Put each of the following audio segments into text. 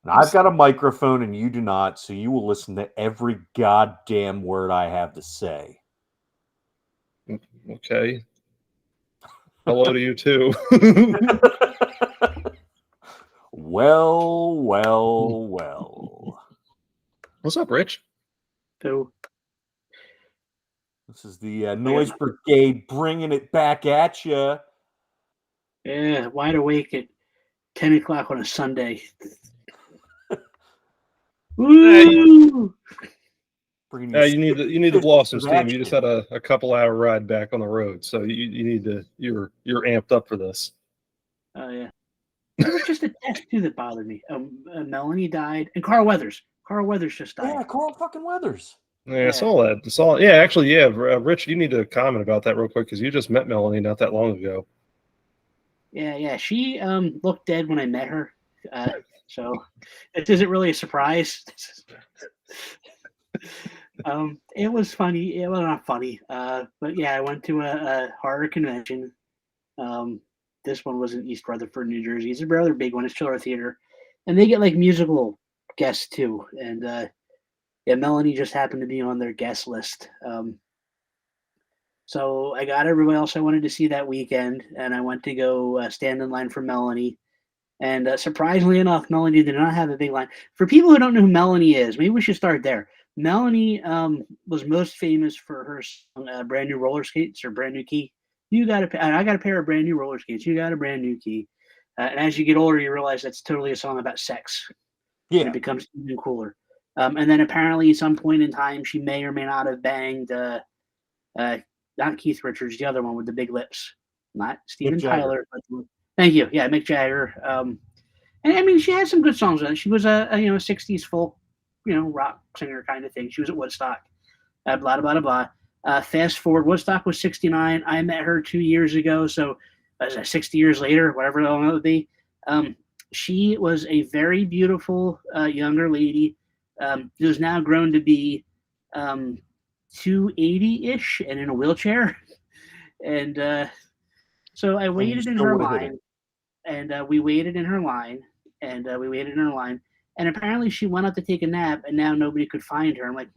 And I've got a microphone and you do not, so you will listen to every goddamn word I have to say. Okay. Hello to you too. Well. What's up, Rich? So, This is the Noise Brigade bringing it back at you. yeah, wide awake at 10 o'clock on a Sunday. Woo! You need to blow off some steam. You just had a couple-hour ride back on the road, so you need to. You're amped up for this. Oh yeah. It was just a test too that bothered me. Melanie died, and Carl Weathers. Carl Weathers just died. Yeah, Carl fucking Weathers. Yeah, I saw that. Yeah, actually, yeah. Rich, you need to comment about that real quick because you just met Melanie not that long ago. Yeah. She looked dead when I met her, so it isn't really a surprise. It was funny. It was not funny. But yeah, I went to a horror convention. This one was in East Rutherford, New Jersey. It's a rather big one. It's Chiller Theater, and they get like musical guests too. And yeah, Melanie just happened to be on their guest list. So I got everybody else I wanted to see that weekend, and I went to go stand in line for Melanie. And surprisingly enough, Melanie did not have a big line. For people who don't know who Melanie is, maybe we should start there. Melanie was most famous for her song, Brand New Roller Skates or Brand New Key. I got a pair of brand new roller skates. You got a brand new key. And as you get older, you realize that's totally a song about sex. Yeah. And it becomes even cooler. And then apparently at some point in time, she may or may not have banged, not Keith Richards, the other one with the big lips. Not Steven Tyler. But, thank you. Yeah, Mick Jagger. And I mean, she had some good songs on it. She was a 60s folk, rock singer kind of thing. She was at Woodstock. Blah, blah, blah, blah. Fast forward, Woodstock was 69. I met her 2 years ago. So 60 years later, whatever the hell it would be. She was a very beautiful younger lady who's now grown to be 280-ish and in a wheelchair. And so I waited in her line. And we waited in her line. And apparently she went up to take a nap, and now nobody could find her. I'm like,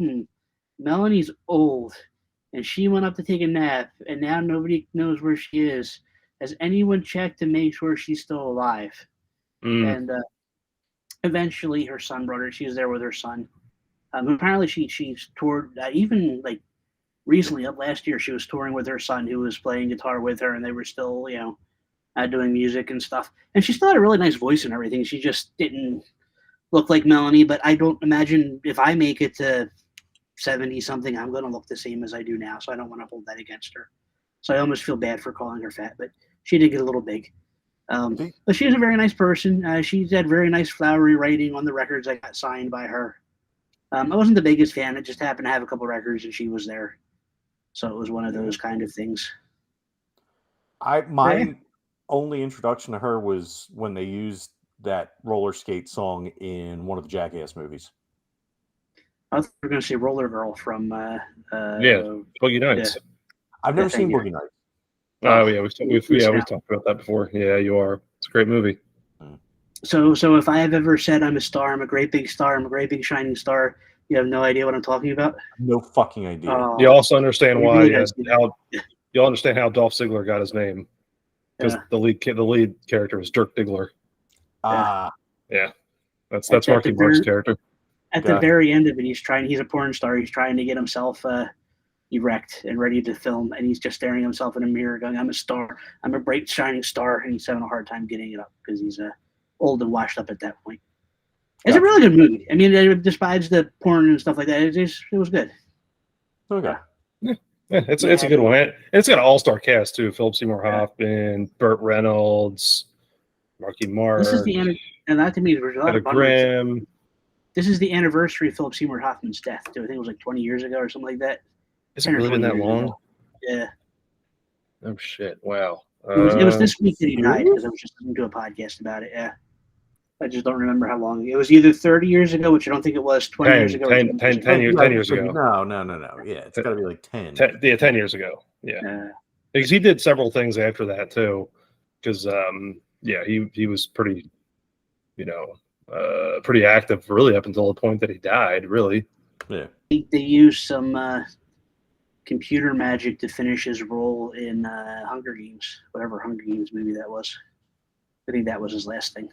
Melanie's old. And she went up to take a nap, and now nobody knows where she is. Has anyone checked to make sure she's still alive? And eventually her son brought her. She was there with her son. Apparently she's toured, even like recently, up last year, she was touring with her son who was playing guitar with her, and they were still, doing music and stuff. And she still had a really nice voice and everything. She just didn't look like Melanie, but I don't imagine if I make it to 70-something, I'm going to look the same as I do now, so I don't want to hold that against her. So I almost feel bad for calling her fat, but she did get a little big. But she was a very nice person. She had very nice flowery writing on the records I got signed by her. I wasn't the biggest fan. I just happened to have a couple records, and she was there. So it was one of those kind of things. My only introduction to her was when they used that roller skate song in one of the Jackass movies. I thought you were going to say Roller Girl from Boogie Nights. Yeah. I've never seen Boogie Nights. Oh yeah, we've talked about that before. Yeah, you are. It's a great movie. So if I have ever said I'm a star, I'm a great big star, I'm a great big shining star, you have no idea what I'm talking about? No fucking idea. You also understand why you'll understand how Dolph Ziggler got his name. Because the lead character is Dirk Diggler. Yeah. That's Marky Mark's character. At the very end of it, he's a porn star. He's trying to get himself erect and ready to film, and he's just staring at himself in a mirror going, I'm a star. I'm a bright, shining star, and he's having a hard time getting it up because he's old and washed up at that point. It's a really good movie. I mean, despite the porn and stuff like that, it was good. Okay. Yeah, it's a good one. It's got an all-star cast, too. Philip Seymour Hoffman, Burt Reynolds, Marky Mark. This is and that to me, there's a lot of Graham. This is the anniversary of Philip Seymour Hoffman's death, too. I think it was like 20 years ago or something like that. Has it really been that long? Ago. Yeah. Oh, shit. Wow. It was this week that he died because I was just listening to a podcast about it. Yeah. I just don't remember how long. It was either 30 years ago, which I don't think it was, 20 years ago. 10 years ago. No. Yeah, it's got to be like 10. 10 years ago. Yeah. Because he did several things after that, too. Because, he was pretty, pretty active, really, up until the point that he died. Really, yeah. They used some computer magic to finish his role in Hunger Games, whatever Hunger Games movie that was. I think that was his last thing.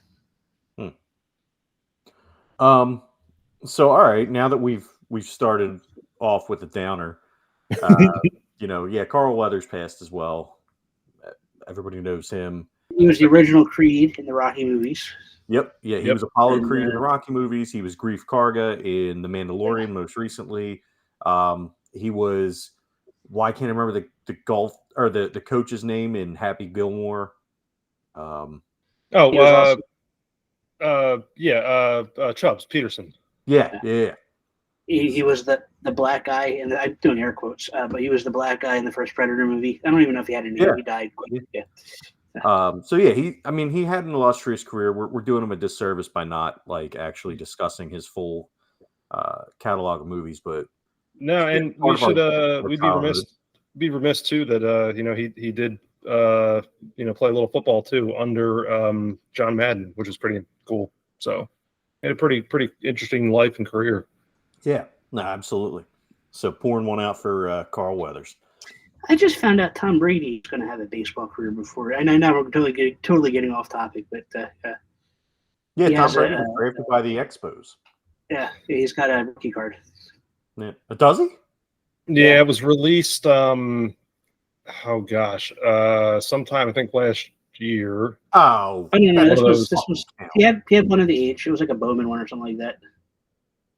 So all right, now that we've started off with a downer, Carl Weathers passed as well. Everybody knows him. He was the original Creed in the Rocky movies. Yep. Yeah, he was Apollo Creed in the Rocky movies. He was Grief Karga in The Mandalorian most recently. He was, I can't remember the golf or the coach's name in Happy Gilmore. Chubbs Peterson. Yeah. He was the black guy, and I'm doing air quotes, but he was the black guy in the first Predator movie. I don't even know if he had a name. Yeah. He died quick. Yeah. He had an illustrious career. We're doing him a disservice by not actually discussing his full catalog of movies, but no, and we should we'd be remiss too that he did play a little football too under John Madden, which is pretty cool. So he had a pretty interesting life and career. Yeah, no, absolutely. So pouring one out for Carl Weathers. I just found out Tom Brady is going to have a baseball career before. And I know we're totally getting off topic, but Tom Brady was drafted by the Expos. Yeah, he's got a rookie card. Yeah, does he? Yeah, it was released. Sometime I think last year. Oh, no, this was he had one of the age. It was like a Bowman one or something like that.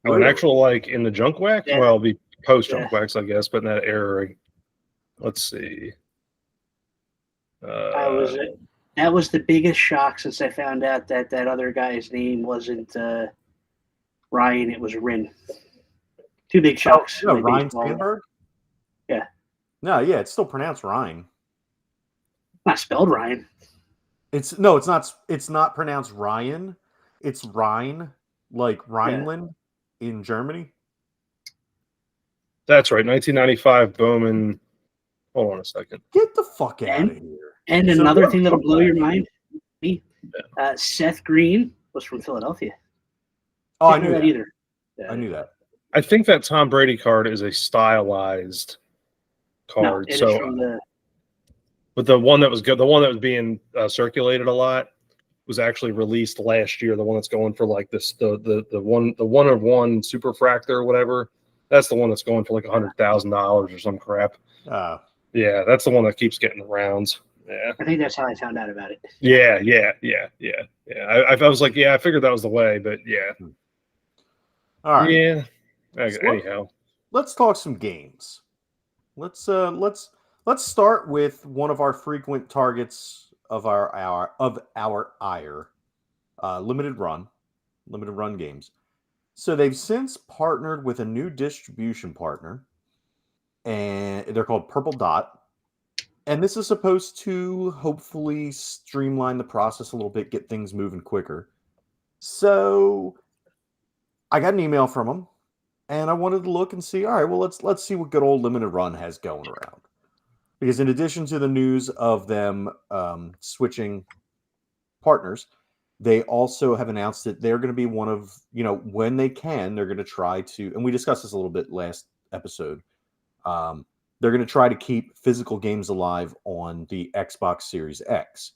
Oh, an actual in the junk wax? Yeah. Well, it'll be post junk wax, I guess, but in that era. Let's see. That was the biggest shock since I found out that other guy's name wasn't Ryan, it was Rin. Two big shocks. No, Ryan Sandberg? Yeah. No, yeah, it's still pronounced Ryan. Not spelled Ryan. It's not pronounced Ryan. It's Rhine, like Rhineland in Germany. That's right. 1995 Bowman. Hold on a second. Get the fuck out of here. And another thing that'll blow your mind, Seth Green was from Philadelphia. Oh, I knew that either. I knew that. I think that Tom Brady card is a stylized card. But the one that was good, the one that was being circulated a lot, was actually released last year. The one that's going for the one of one superfractor or whatever. That's the one that's going for $100,000 or some crap. Yeah, that's the one that keeps getting the rounds. Yeah, I think that's how I found out about it. Yeah. I was like, I figured that was the way, but yeah. All right. Yeah. Anyhow, let's talk some games. Let's start with one of our frequent targets of our ire, limited run games. So they've since partnered with a new distribution partner, and they're called Purple Dot. And this is supposed to hopefully streamline the process a little bit, get things moving quicker. So I got an email from them, and I wanted to look and see, all right, well, let's see what good old limited run has going around. Because in addition to the news of them switching partners, they also have announced that they're going to be one of, when they can, they're going to try to, and we discussed this a little bit last episode, they're going to try to keep physical games alive on the Xbox Series X.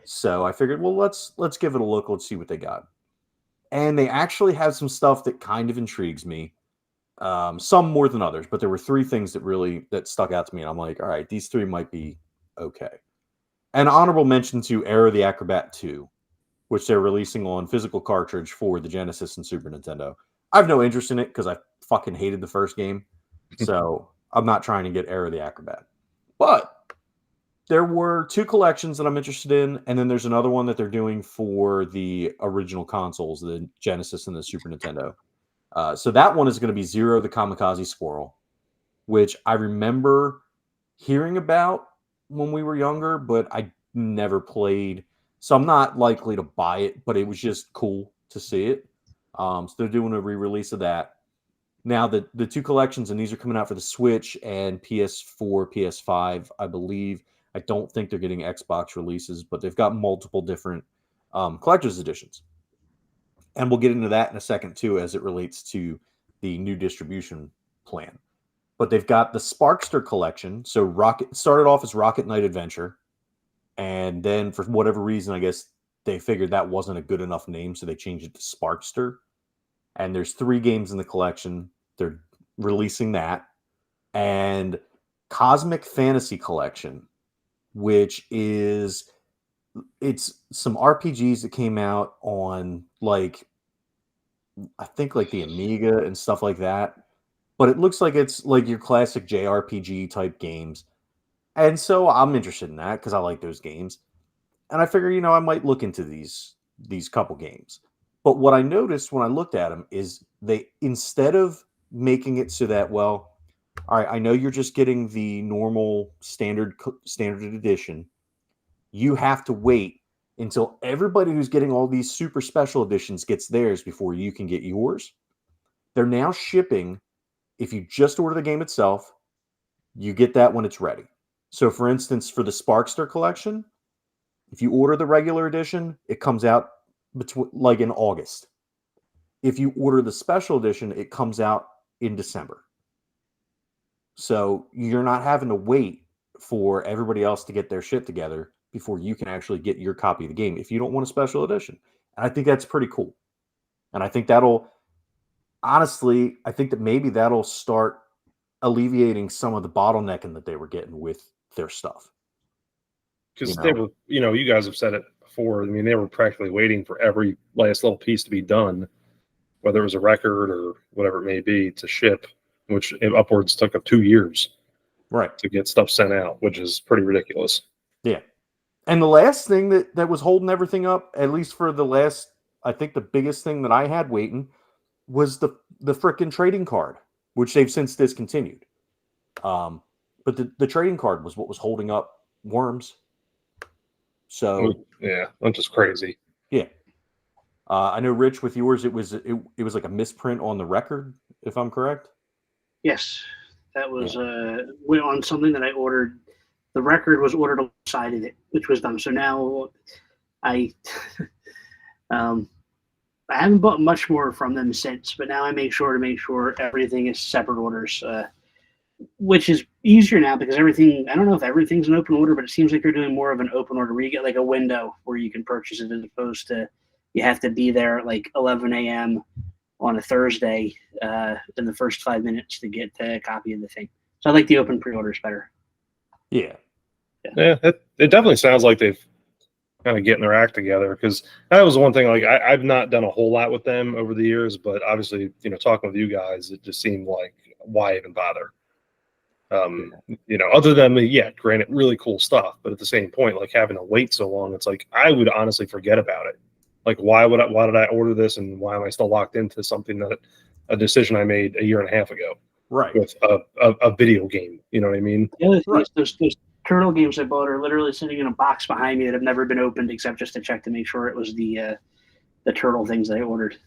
So I figured, well, let's give it a look. Let's see what they got. And they actually have some stuff that kind of intrigues me. Some more than others, but there were three things that stuck out to me. And I'm like, all right, these three might be okay. An honorable mention to Era the Acrobat 2, which they're releasing on physical cartridge for the Genesis and Super Nintendo. I have no interest in it because I fucking hated the first game. So I'm not trying to get Era the Acrobat. But there were two collections that I'm interested in, and then there's another one that they're doing for the original consoles, the Genesis and the Super Nintendo. So that one is going to be Zero the Kamikaze Squirrel, which I remember hearing about when we were younger, but I never played. So I'm not likely to buy it, but it was just cool to see it. So they're doing a re-release of that. Now, the two collections, and these are coming out for the Switch and PS4, PS5, I believe. I don't think they're getting Xbox releases, but they've got multiple different collector's editions. And we'll get into that in a second too, as it relates to the new distribution plan. But they've got the Sparkster collection. So Rocket started off as Rocket Knight Adventure, and then for whatever reason, I guess they figured that wasn't a good enough name, so they changed it to Sparkster. And there's 3 games in the collection. They're releasing that. And Cosmic Fantasy Collection, which is it's some RPGs that came out on like I think like the Amiga and stuff like that. But it looks like it's like your classic JRPG type games. And so I'm interested in that because I like those games. And I figure, I might look into these couple games. But what I noticed when I looked at them is they, instead of making it so that, well, all right, I know you're just getting the normal standard edition. You have to wait until everybody who's getting all these super special editions gets theirs before you can get yours. They're now shipping. If you just order the game itself, you get that when it's ready. So, for instance, for the Sparkster collection, if you order the regular edition, it comes out like in August. If you order the special edition, it comes out in December. So you're not having to wait for everybody else to get their shit together before you can actually get your copy of the game if you don't want a special edition. And I think that's pretty cool. And I think honestly, I think that maybe that'll start alleviating some of the bottlenecking that they were getting with their stuff. Because they were, you guys have said it before. I mean, they were practically waiting for every last little piece to be done, whether it was a record or whatever it may be, to ship, which upwards took up 2 years, right, to get stuff sent out, which is pretty ridiculous. Yeah. And the last thing that was holding everything up, at least for the last, I think the biggest thing that I had waiting was the frickin' trading card, which they've since discontinued. But the trading card was what was holding up Worms. So yeah, that's just crazy. Yeah. I know, Rich, with yours, it was like a misprint on the record, if I'm correct. Yes, that was on something that I ordered. The record was ordered alongside of it, which was done. So now I haven't bought much more from them since, but now I make sure everything is separate orders, which is easier now because everything, I don't know if everything's an open order, but it seems like they're doing more of an open order where you get like a window where you can purchase it as opposed to you have to be there at like 11 a.m. on a Thursday in the first 5 minutes to get a copy of the thing. So I like the open pre-orders better. Yeah, it definitely sounds like they've kind of getting their act together, because that was one thing. Like I've not done a whole lot with them over the years, but obviously, talking with you guys, it just seemed like, why even bother? Other than granted, really cool stuff, but at the same point, like having to wait so long, it's like I would honestly forget about it. Like, why did I order this, and why am I still locked into something a decision I made a year and a half ago? Right. With a video game, you know what I mean? The other thing is those turtle games I bought are literally sitting in a box behind me that have never been opened except just to check to make sure it was the turtle things I ordered.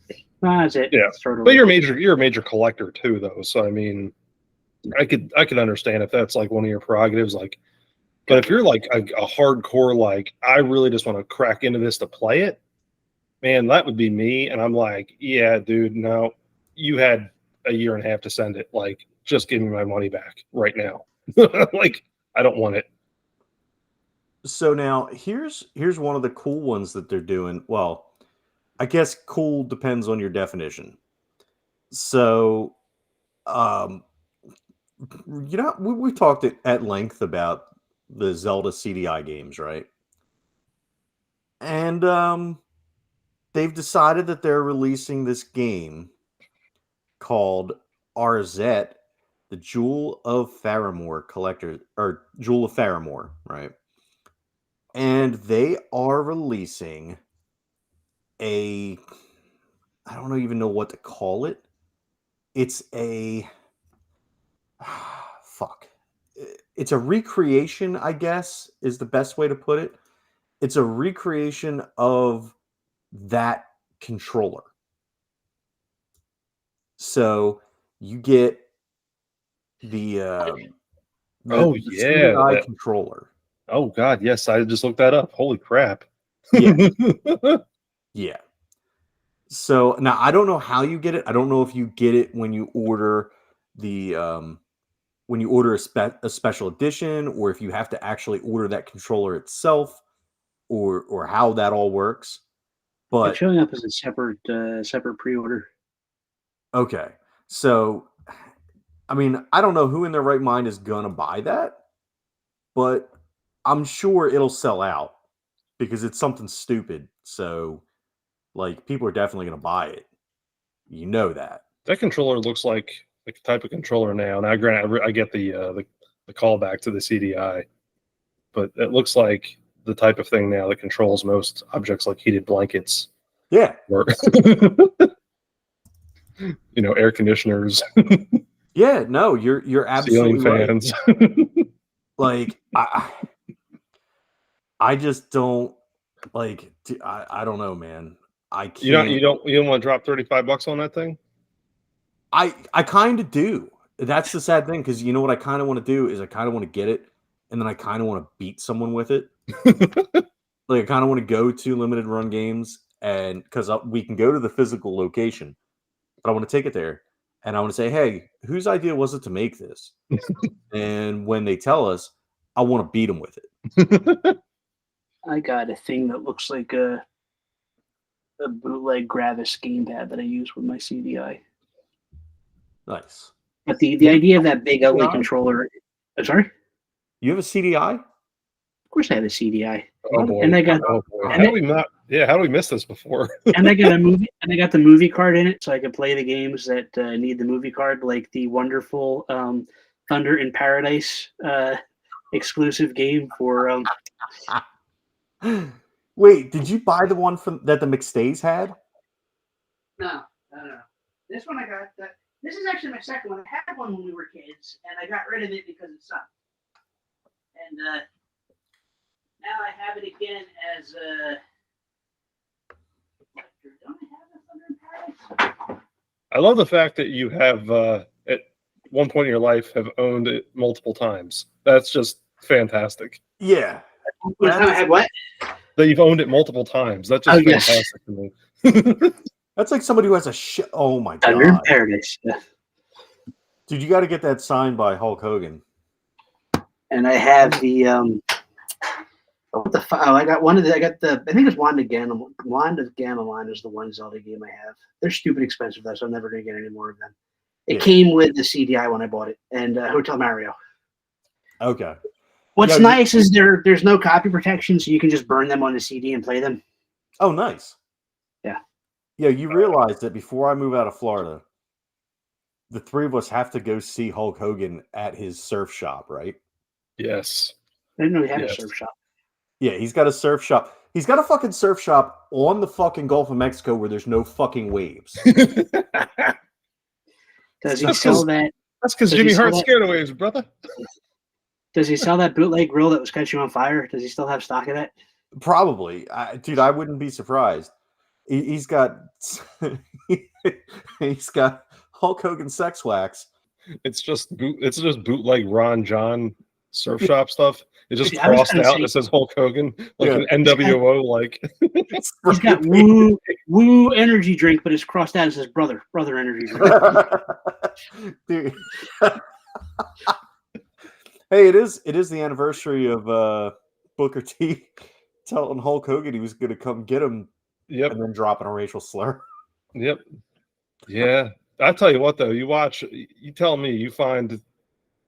That's it. Yeah, but you're a major collector too, though. So I mean, I could understand if that's like one of your prerogatives. Like, but if you're like a hardcore, like I really just want to crack into this to play it, man, that would be me. And I'm like, yeah, dude, no, you had a year and a half to send it. Like, just give me my money back right now. Like, I don't want it. So now here's one of the cool ones that they're doing. Well, I guess cool depends on your definition. So, we talked at length about the Zelda CDI games, right? And they've decided that they're releasing this game called Arzette, the Jewel of Faramore Collector, or Jewel of Faramore, right? And they are releasing I don't even know what to call it. It's fuck. It's a recreation, I guess, is the best way to put it. It's a recreation of that controller. So you get the controller. Oh God, yes, I just looked that up. Holy crap! Yeah, yeah. So now I don't know how you get it. I don't know if you get it when you order the a special edition, or if you have to actually order that controller itself, or how that all works. But it's showing up as a separate pre-order. Okay, so I mean, I don't know who in their right mind is gonna buy that, but I'm sure it'll sell out because it's something stupid. So, like, people are definitely gonna buy it. You know that. That controller looks like the type of controller now. Now, granted, I get the callback to the CDI, but it looks like the type of thing now that controls most objects like heated blankets. Yeah. Or air conditioners. Yeah, no, you're absolutely ceiling fans. Right. Like I just don't like. I don't know, man. I can't. You don't want to drop $35 on that thing? I kind of do. That's the sad thing, because you know what I kind of want to do is I kind of want to get it, and then I kind of want to beat someone with it. Like, I kind of want to go to limited run games, and because we can go to the physical location, but I want to take it there, and I want to say, hey, whose idea was it to make this? And when they tell us, I want to beat them with it. I got a thing that looks like a bootleg Gravis gamepad that I use with my CDI. Nice. But the idea of that big ugly controller. Sorry? You have a CDI? Of course I have a CDI. Oh boy. And I got how do we miss this before? And I got I got the movie card in it, so I can play the games that need the movie card, like the wonderful Thunder in Paradise exclusive game for Wait, did you buy the one that the McStays had? No. This one I got. This is actually my second one. I had one when we were kids, and I got rid of it because it sucked. And now I have it again as don't I have a Thunder in Paradise? I love the fact that you have at one point in your life have owned it multiple times. That's just fantastic. Yeah. I had what? That you've owned it multiple times. That's just fantastic to me. That's like somebody who has a oh my god. Thunder in Paradise. Yeah. Dude, you got to get that signed by Hulk Hogan. And I have the what the I got one of the I think it's Wand of Gamelon is the one Zelda game I have. They're stupid expensive though, so I'm never gonna get any more of them. It came with the CDI when I bought it, and Hotel Mario. Okay. What's nice is there's no copy protection, so you can just burn them on the CD and play them. Oh, nice. Yeah. Yeah, you realize that before I move out of Florida, the three of us have to go see Hulk Hogan at his surf shop, right? Yes. I didn't know he had a surf shop. Yeah, he's got a surf shop. He's got a fucking surf shop on the fucking Gulf of Mexico where there's no fucking waves. Does he sell that? That's because Jimmy Hart's scared of waves, brother. Does he sell that bootleg grill that was catching on fire? Does he still have stock of that? Probably. Dude, I wouldn't be surprised. He's got Hulk Hogan sex wax. It's just bootleg Ron John surf shop stuff. It just crossed out and it says Hulk Hogan, like an NWO, like he's got woo energy drink, but it's crossed out and says brother energy drink. Dude. Hey, it is the anniversary of Booker T telling Hulk Hogan he was going to come get him. Yep. And then dropping a racial slur. Yep. Yeah. I tell you what, though, you tell me, you find,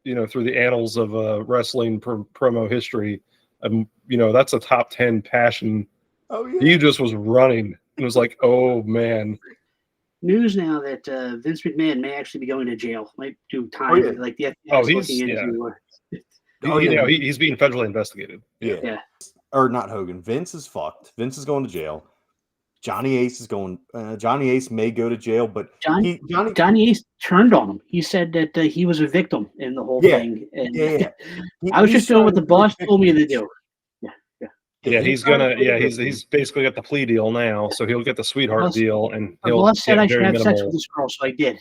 through the annals of wrestling promo history, that's a top 10 passion. Oh, yeah. He just was running. It was like, oh, man. News now that Vince McMahon may actually be going to jail. Might do time. Like the FBI is looking into. He's being federally investigated. Yeah. Or not Hogan. Vince is fucked. Vince is going to jail. Johnny Ace is going. Johnny Ace may go to jail, but Johnny Ace turned on him. He said that he was a victim in the whole thing. And I was just doing what the boss told me to do. Yeah, he's basically got the plea deal now, so he'll get the sweetheart deal, and the boss said I should have sex with this girl, so I did.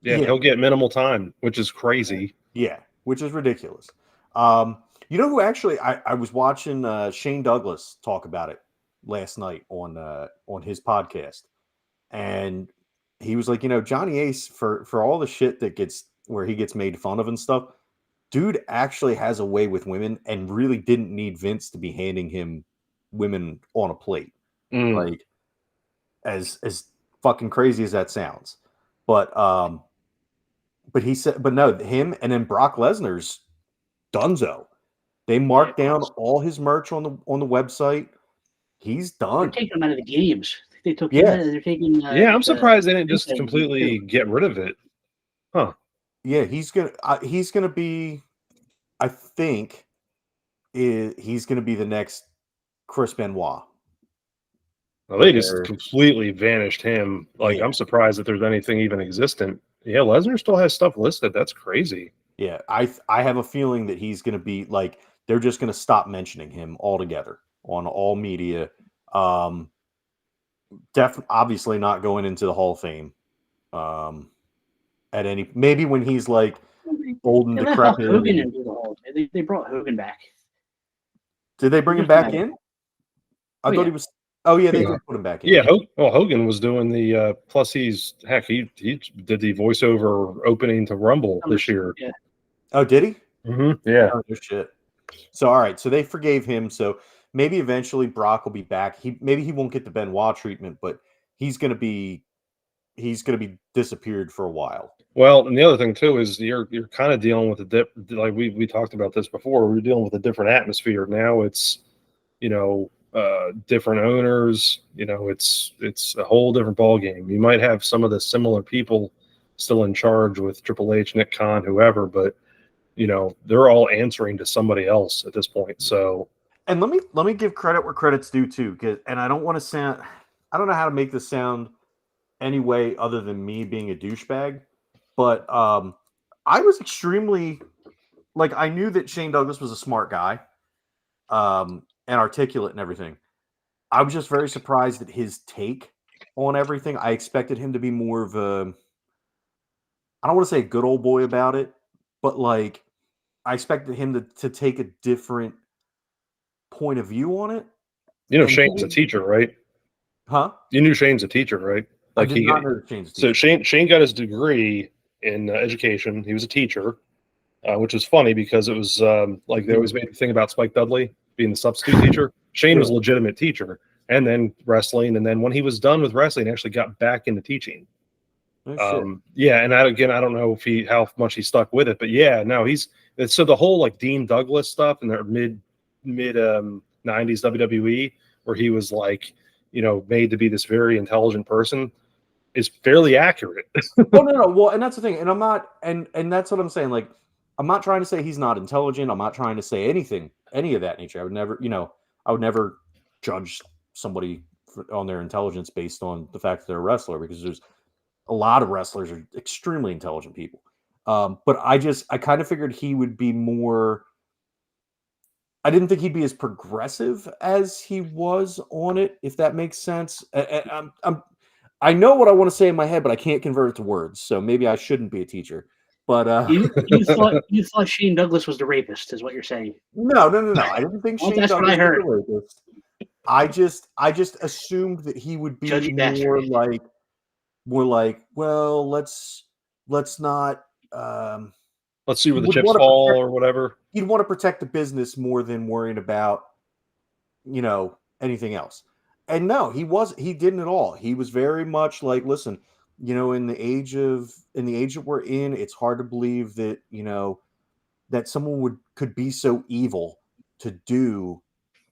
Yeah, he'll get minimal time, which is crazy. Yeah, which is ridiculous. You know who actually I was watching Shane Douglas talk about it last night on his podcast. and he was like, Johnny Ace, for all the shit that gets where he gets made fun of and stuff, dude actually has a way with women and really didn't need Vince to be handing him women on a plate. Like, as fucking crazy as that sounds. But he said, but no, him and then Brock Lesnar's dunzo. They marked down all his merch on the website. He's done. They're taking him out of the games. They took him out. They're taking. I'm surprised they didn't just completely get rid of it. Huh? Yeah, he's gonna be. I think he's gonna be the next Chris Benoit. Well, they just completely vanished him. Like, I'm surprised that there's anything even existent. Yeah, Lesnar still has stuff listed. That's crazy. Yeah, I have a feeling that he's going to be like, they're just going to stop mentioning him altogether on all media. Obviously not going into the Hall of Fame. Maybe when he's like old and decrepit. Hogan into the Hall. They brought Hogan back. Did they bring him back in? I thought he was. Oh yeah, they did put him back in. Yeah, Hogan was doing the. Plus, he did the voiceover opening to Rumble this year. Yeah. Oh, did he? Mm-hmm. Yeah. Oh, shit. So all right, so they forgave him. So maybe eventually Brock will be back. Maybe he won't get the Benoit treatment, but he's gonna be disappeared for a while. Well, and the other thing too is you're kind of dealing with like we talked about this before. We're dealing with a different atmosphere now. It's different owners. It's a whole different ball game. You might have some of the similar people still in charge with Triple H, Nick Khan, whoever, but they're all answering to somebody else at this point. So, and let me give credit where credit's due too, and I don't want to sound, I don't know how to make this sound any way other than me being a douchebag, but I was extremely, like, I knew that Shane Douglas was a smart guy, and articulate and everything. I was just very surprised at his take on everything. I expected him to be more of a, I don't want to say a good old boy about it, but like, I expected him to take a different point of view on it. Shane's a teacher, right? Huh? You knew Shane's a teacher, right? Like, I did not know Shane's a teacher. So Shane got his degree in education. He was a teacher, which was funny because it was like they always made the thing about Spike Dudley being the substitute teacher. Shane was a legitimate teacher, and then wrestling, and then when he was done with wrestling, he actually got back into teaching. Yeah, and I don't know if how much he stuck with it, but yeah, no, so the whole like Dean Douglas stuff in the mid 90s WWE, where he was like, made to be this very intelligent person, is fairly accurate. Oh no, well, and that's the thing, and I'm not, and that's what I'm saying. Like, I'm not trying to say he's not intelligent. I'm not trying to say any of that nature. I would never judge somebody on their intelligence based on the fact that they're a wrestler, because there's a lot of wrestlers are extremely intelligent people. But I kind of figured he would be more. I didn't think he'd be as progressive as he was on it, if that makes sense. I know what I want to say in my head, but I can't convert it to words. So maybe I shouldn't be a teacher. But you thought Shane Douglas was the rapist, is what you're saying? No. I didn't think Shane Douglas was the rapist. I just assumed that he would be more like, well, let's not. Let's see where the chips fall or whatever. He'd want to protect the business more than worrying about, anything else. And no, he didn't at all. He was very much like, listen, in the age that we're in, it's hard to believe that, that someone could be so evil to do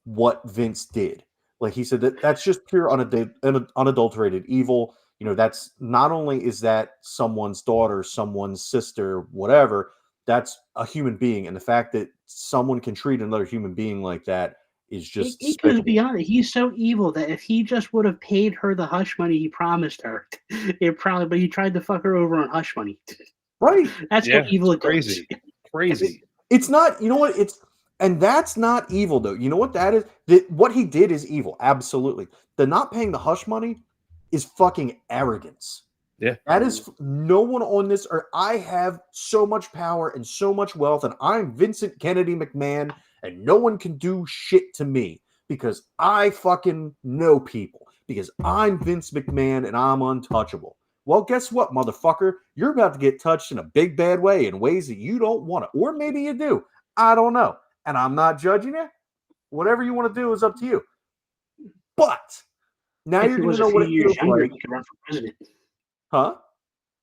what Vince did. Like he said, that's just pure unadulterated evil. That's not only is that someone's daughter, someone's sister, whatever, that's a human being. And the fact that someone can treat another human being like that is just it goes beyond it. He's so evil that if he just would have paid her the hush money he promised her, but he tried to fuck her over on hush money. Right. That's how evil it goes. Crazy. It's not, and that's not evil though. You know what that is? What he did is evil. Absolutely. The not paying the hush money is fucking arrogance. Yeah. That is no one on this earth. I have so much power and so much wealth, and I'm Vincent Kennedy McMahon, and no one can do shit to me because I fucking know people. because I'm Vince McMahon and I'm untouchable. Well, guess what, motherfucker? You're about to get touched in a big bad way in ways that you don't want to. Or maybe you do. I don't know. And I'm not judging you. Whatever you want to do is up to you. But now you're going to know what it feels like. He could run for president. Huh?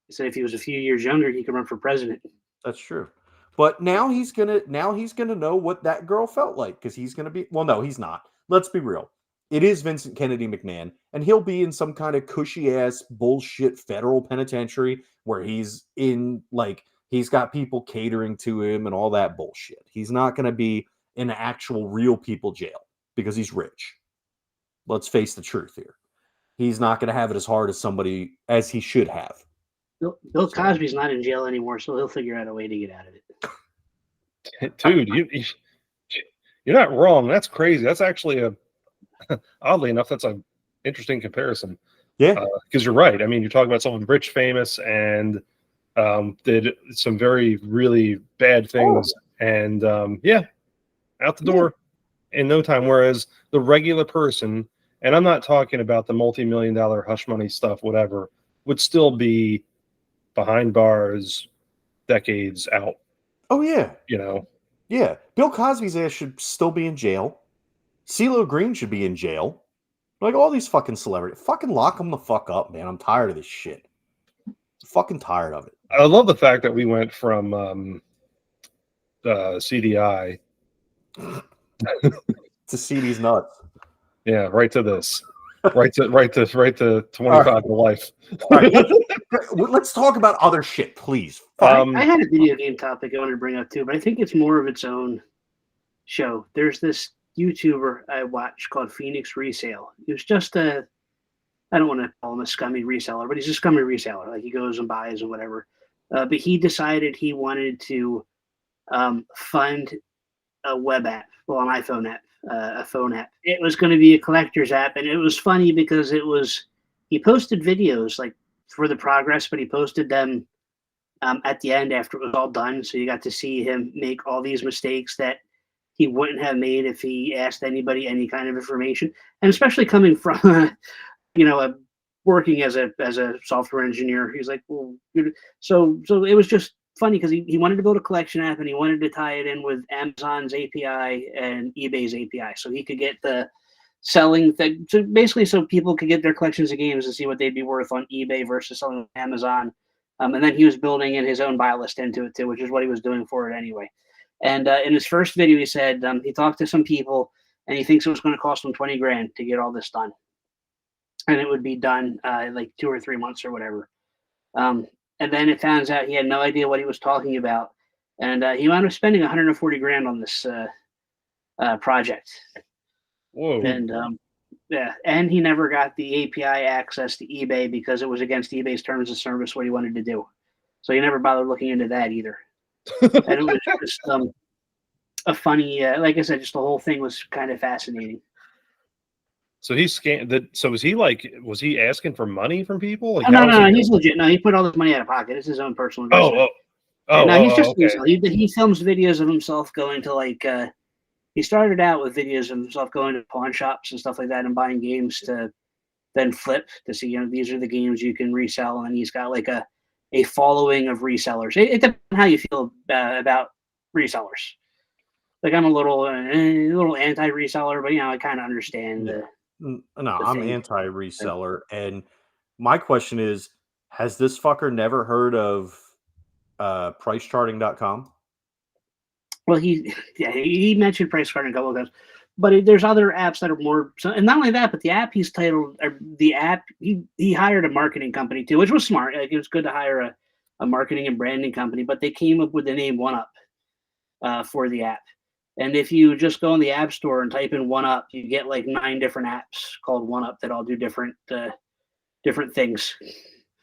He said if he was a few years younger, he could run for president. That's true. But now he's gonna know what that girl felt like, because he's gonna be, well, no, he's not. Let's be real. It is Vincent Kennedy McMahon, and he'll be in some kind of cushy ass bullshit federal penitentiary where he's in, like, he's got people catering to him and all that bullshit. He's not gonna be in an actual real people jail because he's rich. Let's face the truth here. He's not gonna have it as hard as somebody as he should have. Bill Cosby's not in jail anymore, so he'll figure out a way to get out of it. Dude, you're not wrong. That's crazy. That's actually oddly enough, that's an interesting comparison. Yeah, because you're right. I mean, you're talking about someone rich, famous, and did some very, really bad things, and out the door in no time. Whereas the regular person, and I'm not talking about the multi-million-dollar hush money stuff, whatever, would still be behind bars, decades out. Oh, yeah. Yeah. Bill Cosby's ass should still be in jail. CeeLo Green should be in jail. Like, all these fucking celebrities. Fucking lock them the fuck up, man. I'm tired of this shit. I'm fucking tired of it. I love the fact that we went from CDI to CD's nuts. Yeah, right to this. right to 25 to life. All right. Let's talk about other shit, please. I had a video game topic I wanted to bring up too, but I think it's more of its own show. There's this YouTuber I watch called Phoenix Resale. He was just I don't want to call him a scummy reseller, but he's a scummy reseller. Like, he goes and buys and whatever. But he decided he wanted to fund a web app, well, an iPhone app, a phone app. It was going to be a collector's app, and it was funny because he posted videos like for the progress, but he posted them at the end after it was all done. So you got to see him make all these mistakes that he wouldn't have made if he asked anybody any kind of information. And especially coming from, working as a software engineer, he's like, well, so it was just funny because he wanted to build a collection app, and he wanted to tie it in with Amazon's API and eBay's API, so he could get the selling thing. So basically, so people could get their collections of games and see what they'd be worth on eBay versus selling on Amazon. And then he was building in his own buy list into it too, which is what he was doing for it anyway. And in his first video, he said he talked to some people, and he thinks it was going to cost him $20,000 to get all this done, and it would be done like 2 or 3 months or whatever. And then it turns out he had no idea what he was talking about, and he wound up spending $140,000 on this project. Whoa! And and he never got the API access to eBay because it was against eBay's terms of service what he wanted to do. So he never bothered looking into that either. And it was just a funny, like I said, just the whole thing was kind of fascinating. So he scanned that. So was he asking for money from people? Like, no, he's legit. No, he put all this money out of pocket. It's his own personal investment. He's just okay. He films videos of himself going to like. He started out with videos of himself going to pawn shops and stuff like that and buying games to then flip to see, these are the games you can resell. And he's got like a following of resellers. It depends on how you feel about resellers. Like, I'm a little anti-reseller, but I kind of understand I'm anti-reseller, and my question is, has this fucker never heard of pricecharting.com? Well, he mentioned price charting a couple of times, but there's other apps that are more. And not only that, but the app he's titled, he hired a marketing company too, which was smart. Like, it was good to hire a marketing and branding company, but they came up with the name OneUp for the app. And if you just go in the App Store and type in OneUp, you get like 9 different apps called OneUp that all do different things.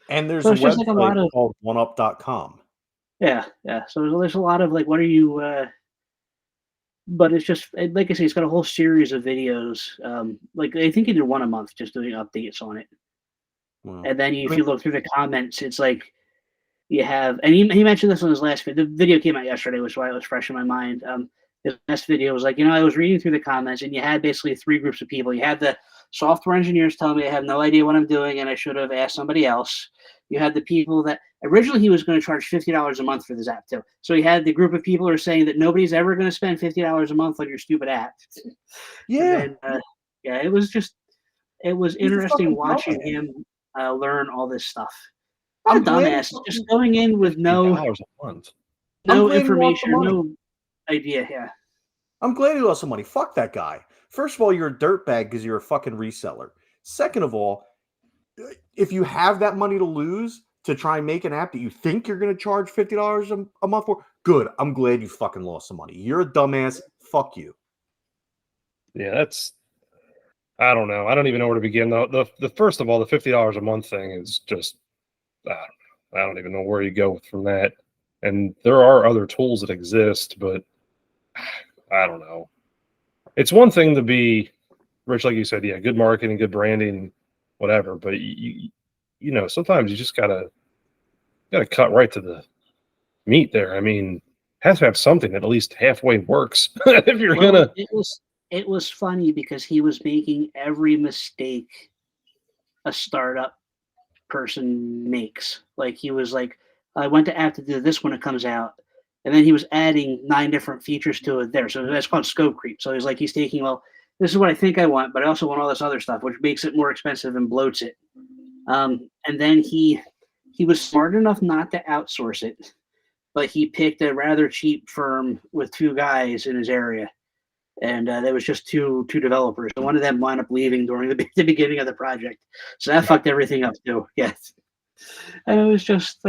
And there's a website called OneUp.com. Yeah. So there's a lot of like, what are you? But it's just like I say, it's got a whole series of videos. Like, I think he did one a month, just doing updates on it. Wow. And then if you look through the comments, it's like you have, and he mentioned this on his last video. The video came out yesterday, which is why it was fresh in my mind. His last video was like, I was reading through the comments, and you had basically 3 groups of people. You had the software engineers telling me I have no idea what I'm doing and I should have asked somebody else. You had the people that originally he was going to charge $50 a month for this app too. So he had the group of people who are saying that nobody's ever going to spend $50 a month on your stupid app. Yeah. And then, it was interesting watching him learn all this stuff. What a dumbass! Just going in with no information, no idea. Yeah. I'm glad he lost some money. Fuck that guy. First of all, you're a dirtbag because you're a fucking reseller. Second of all, if you have that money to lose to try and make an app that you think you're going to charge $50 a month for, good. I'm glad you fucking lost some money. You're a dumbass. Fuck you. Yeah, I don't know. I don't even know where to begin. The first of all, the $50 a month thing is just, I don't even know where you go from that. And there are other tools that exist, but I don't know. It's one thing to be rich, like you said, yeah, good marketing, good branding, whatever. But you sometimes you just gotta cut right to the meat there. I mean, has to have something that at least halfway works. If you're gonna, it was funny because he was making every mistake a startup person makes. Like he was like, I want the app to do this when it comes out. And then he was adding 9 different features to it there. So that's called scope creep. So he's like, he's taking, well, this is what I think I want, but I also want all this other stuff, which makes it more expensive and bloats it. And then he was smart enough not to outsource it, but he picked a rather cheap firm with 2 guys in his area. And there was just two developers. And one of them wound up leaving during the beginning of the project. So that fucked everything up too. Yes. And it was just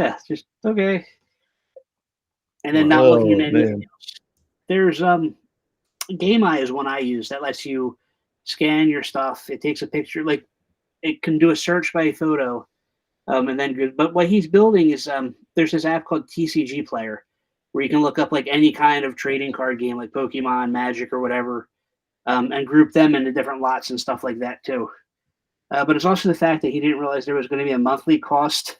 okay. And then not looking at anything else. There's Game Eye is one I use that lets you scan your stuff. It takes a picture, like it can do a search by photo, and then. But what he's building is there's this app called TCG Player, where you can look up like any kind of trading card game, like Pokemon, Magic, or whatever, and group them into different lots and stuff like that too. But it's also the fact that he didn't realize there was going to be a monthly cost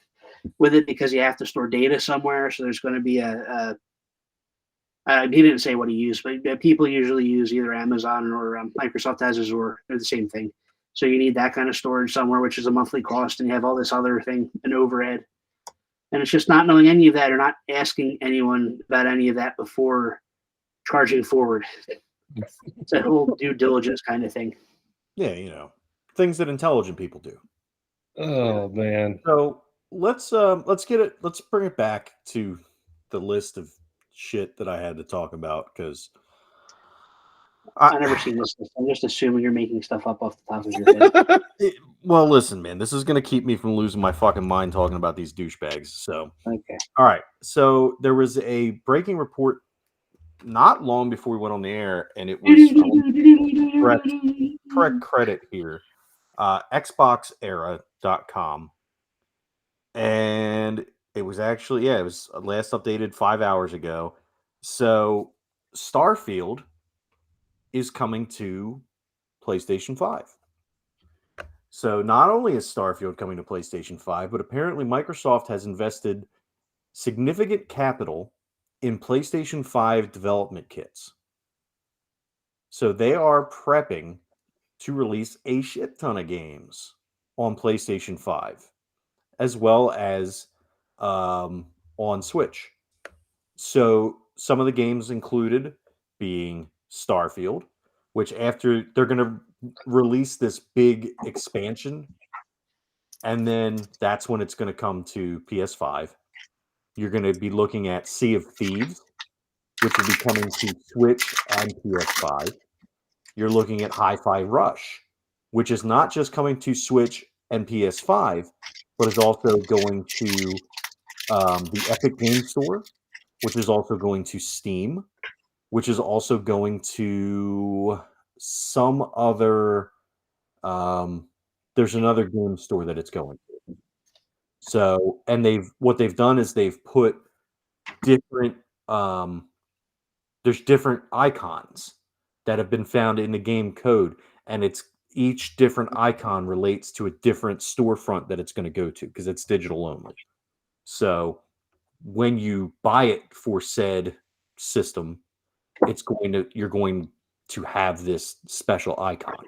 with it because you have to store data somewhere. So there's going to be he didn't say what he used, but people usually use either Amazon or Microsoft has Azure. They're the same thing. So you need that kind of storage somewhere, which is a monthly cost, and you have all this other thing, an overhead. And it's just not knowing any of that or not asking anyone about any of that before charging forward. It's a whole due diligence kind of thing. Yeah, things that intelligent people do. Oh man. So let's bring it back to the list of shit that I had to talk about because I've never seen this list. I'm just assuming you're making stuff up off the top of your head. Well, listen, man, this is going to keep me from losing my fucking mind talking about these douchebags. So, okay. All right. So there was a breaking report not long before we went on the air, and it was correct credit here, xboxera.com. And it was actually, it was last updated 5 hours ago. So Starfield is coming to PlayStation 5. So not only is Starfield coming to PlayStation 5, but apparently Microsoft has invested significant capital in PlayStation 5 development kits. So they are prepping to release a shit ton of games on PlayStation 5, as well as on Switch. So some of the games included being Starfield, which after they're going to release this big expansion, and then that's when it's going to come to PS5. You're going to be looking at Sea of Thieves, which will be coming to Switch and PS5. You're looking at Hi-Fi Rush, which is not just coming to Switch and PS5, but is also going to the Epic Game Store, which is also going to Steam, which is also going to some other. There's another game store that it's going to. So, and what they've done is they've put different. There's different icons that have been found in the game code, and it's each different icon relates to a different storefront that it's going to go to because it's digital only. So when you buy it for said system, you're going to have this special icon.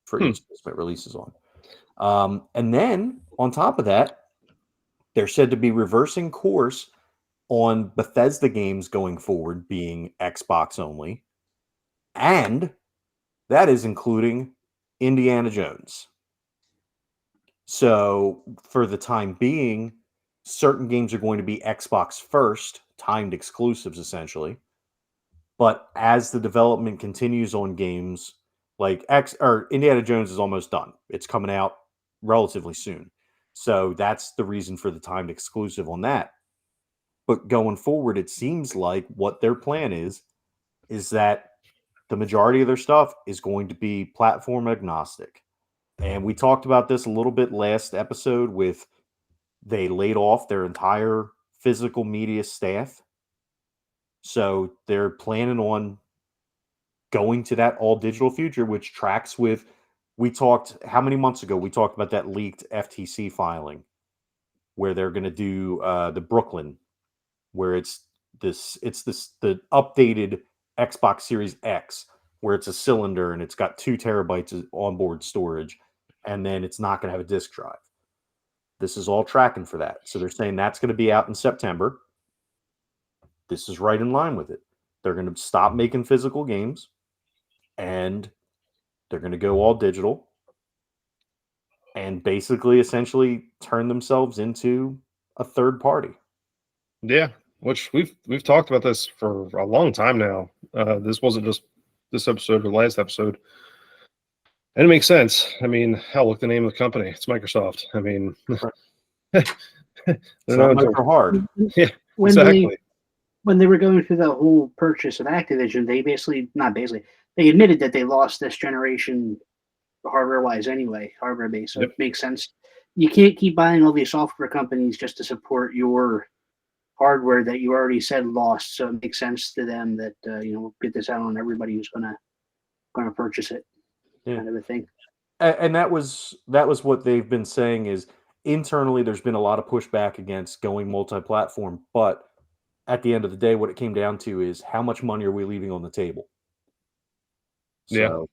for each system it releases on. And then on top of that, they're said to be reversing course on Bethesda games going forward being Xbox only. And that is including Indiana Jones. So for the time being, certain games are going to be Xbox first, timed exclusives essentially. But as the development continues on games like Indiana Jones is almost done. It's coming out relatively soon. So that's the reason for the timed exclusive on that. But going forward, it seems like what their plan is that the majority of their stuff is going to be platform agnostic. And we talked about this a little bit last episode with they laid off their entire physical media staff. So they're planning on going to that all digital future, which tracks with, we talked, how many months ago, we talked about that leaked FTC filing where they're going to do the Brooklyn, where it's the updated Xbox Series X, where it's a cylinder and it's got 2 terabytes of onboard storage, and then it's not going to have a disk drive. This is all tracking for that. So they're saying that's going to be out in September. This is right in line with it. They're going to stop making physical games, and they're going to go all digital and basically essentially turn themselves into a third party. Yeah, which we've talked about this for a long time now. This wasn't just this episode or last episode. And it makes sense. I mean, hell, look the name of the company. It's Microsoft. I mean, it's not Micro hard. Yeah, exactly. When they were going through the whole purchase of Activision, they admitted that they lost this generation hardware-wise anyway, hardware-based. So It makes sense. You can't keep buying all these software companies just to support your hardware that you already said lost. So it makes sense to them that get this out on everybody who's gonna purchase it. Yeah. Kind of a thing. And that was what they've been saying is internally there's been a lot of pushback against going multi-platform, but at the end of the day, what it came down to is how much money are we leaving on the table? So,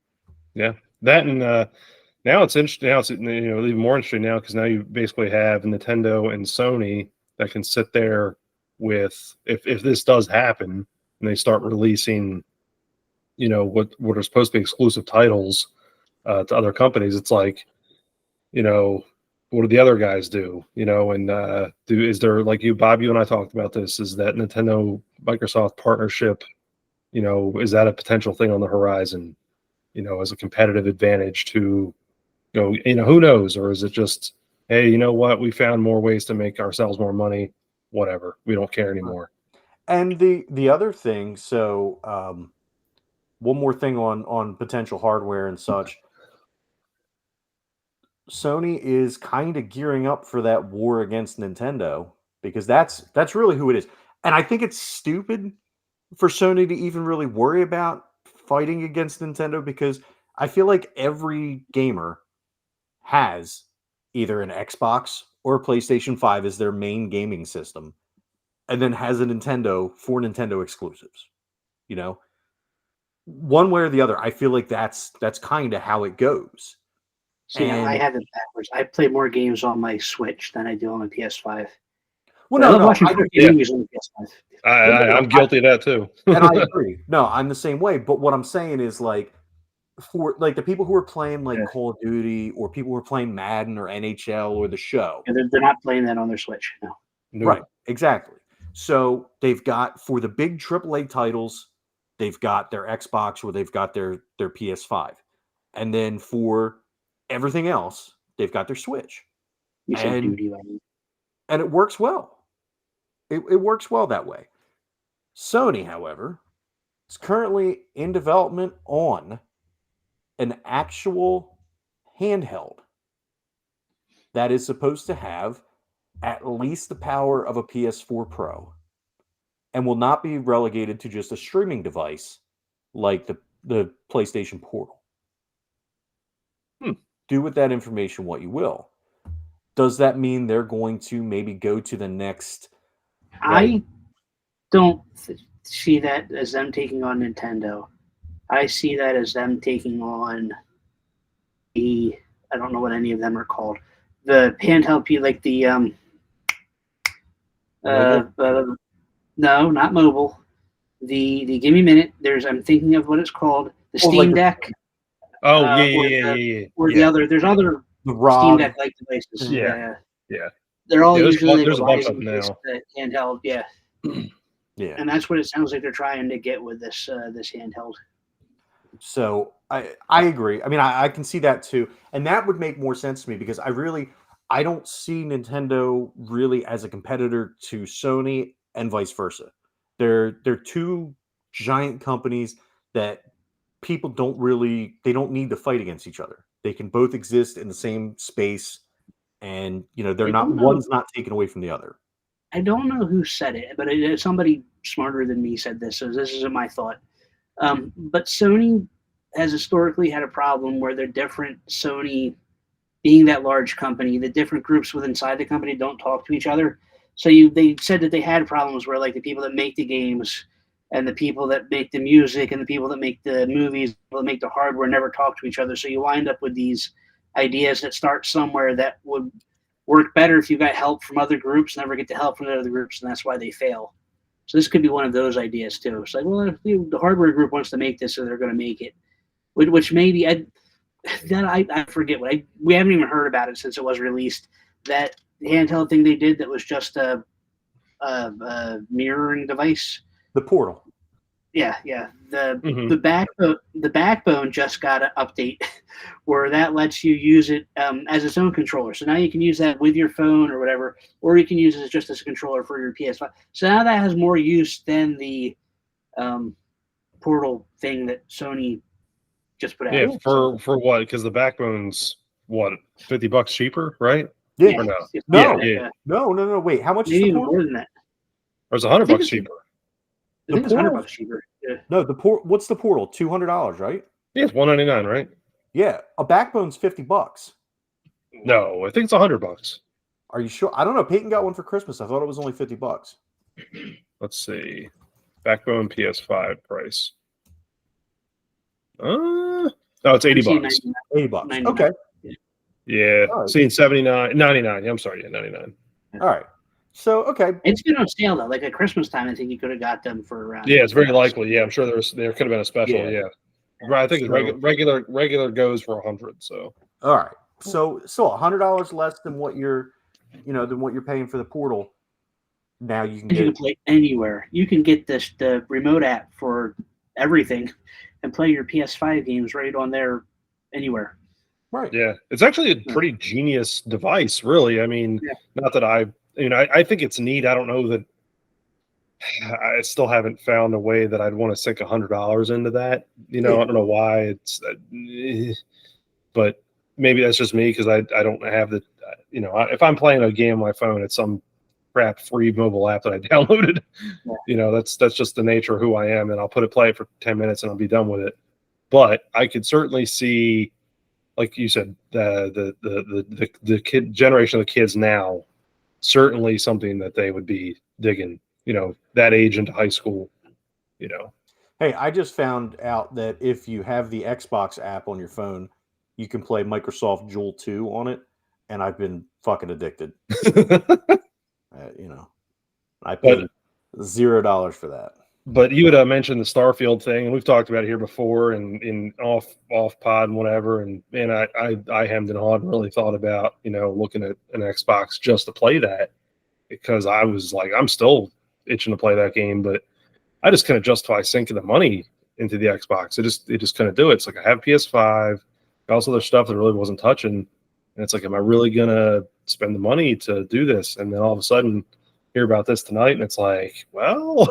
yeah. That and now it's interesting. Now it's even more interesting now because now you basically have Nintendo and Sony that can sit there with if this does happen and they start releasing, what are supposed to be exclusive titles to other companies. It's like, what do the other guys do? And is there, like Bob, you and I talked about this, is that Nintendo Microsoft partnership, is that a potential thing on the horizon, as a competitive advantage to, who knows? Or is it just, hey, you know what? We found more ways to make ourselves more money. Whatever. We don't care anymore. And the other thing, so one more thing on potential hardware and such. Sony is kind of gearing up for that war against Nintendo because that's really who it is. And I think it's stupid for Sony to even really worry about fighting against Nintendo because I feel like every gamer has either an Xbox or a PlayStation 5 as their main gaming system and then has a Nintendo for Nintendo exclusives. One way or the other, I feel like that's kind of how it goes. See, I have it backwards. I play more games on my Switch than I do on my PS5. Well, no, movies on the PS5. I'm guilty of that too. And I agree. No, I'm the same way. But what I'm saying is, for the people who are playing Call of Duty or people who are playing Madden or NHL or the show, they're not playing that on their Switch. No. Right, exactly. So they've got, for the big AAA titles, they've got their Xbox or they've got their PS5, and then for everything else, they've got their Switch. And it works well. It works well that way. Sony, however, is currently in development on an actual handheld that is supposed to have at least the power of a PS4 Pro and will not be relegated to just a streaming device like the PlayStation Portal. Do with that information what you will. Does that mean they're going to maybe go to the next? I don't see that as them taking on Nintendo. I see that as them taking on I don't know what any of them are called. The handheld, like the no, not mobile. The give me a minute. I'm thinking of what it's called. The Steam Deck. Oh Or the other. There's other Steam Deck like devices. Yeah. They're all usually there's a bunch of them now. Handheld. Yeah. Yeah. And that's what it sounds like they're trying to get with this handheld. So I agree. I mean, I can see that too, and that would make more sense to me because I don't see Nintendo really as a competitor to Sony and vice versa. They're two giant companies that people don't need to fight against each other. They can both exist in the same space, and one's not taken away from the other. I don't know who said it, but somebody smarter than me said this, so this isn't my thought. But Sony has historically had a problem where they're different. Sony, being that large company, the different groups inside the company don't talk to each other. So they said that they had problems where like the people that make the games and the people that make the music and the people that make the movies, that make the hardware never talk to each other. So you wind up with these ideas that start somewhere that would work better if you got help from other groups, never get the help from the other groups, and that's why they fail. So this could be one of those ideas too. It's like, well, if the hardware group wants to make this, so they're going to make it. Which maybe I forget we haven't even heard about it since it was released. That handheld thing they did that was just a mirroring device. The Portal. Yeah. The backbone just got an update where that lets you use it as its own controller. So now you can use that with your phone or whatever, or you can use it just as a controller for your PS5. So now that has more use than the Portal thing that Sony just put out. Yeah, for what? Because the backbone's what, $50 cheaper, right? Yeah. Or No. Wait, how much? Maybe is the more than that. Or is $100 cheaper? I think it's $100 cheaper. Yeah. No, what's the Portal? $200, right? Yeah, it's $199, right? Yeah, a backbone's $50. No, I think it's $100. Are you sure? I don't know. Peyton got one for Christmas. I thought it was only $50. Let's see. Backbone PS5 price. No, it's $80. $80. Okay. Yeah. Right. Seeing 99. I'm sorry, 99. All right. So okay. It's been on sale though. Like at Christmas time, I think you could have got them for around. Yeah, it's very likely. Yeah, I'm sure there could have been a special. Yeah. Right. I think regular goes for $100. So. All right. So $100 less than what you're paying for the Portal. Now you can play anywhere. You can get the remote app for everything, and play your PS5 games right on there, anywhere. Right. Yeah, it's actually a pretty genius device, really. I mean, not that I think it's neat. I don't know that I still haven't found a way that I'd want to sink $100 into that. I don't know why but maybe that's just me because I don't have the, if I'm playing a game on my phone, it's some crap free mobile app that I downloaded. That's just the nature of who I am, and I'll play it for 10 minutes and I'll be done with it. But I could certainly see, like you said, the kid generation of the kids now, certainly something that they would be digging, that age into high school, Hey, I just found out that if you have the Xbox app on your phone, you can play Microsoft Joule 2 on it, and I've been fucking addicted. I paid $0 for that. But you had mentioned the Starfield thing, and we've talked about it here before, and in off pod and whatever. And I hemmed and hawed and really thought about looking at an Xbox just to play that, because I was like, I'm still itching to play that game, but I just couldn't justify sinking the money into the Xbox. It just couldn't do it. It's like I have PS5, also there's stuff that really wasn't touching, and it's like, am I really gonna spend the money to do this? And then all of a sudden, hear about this tonight, and it's like, well.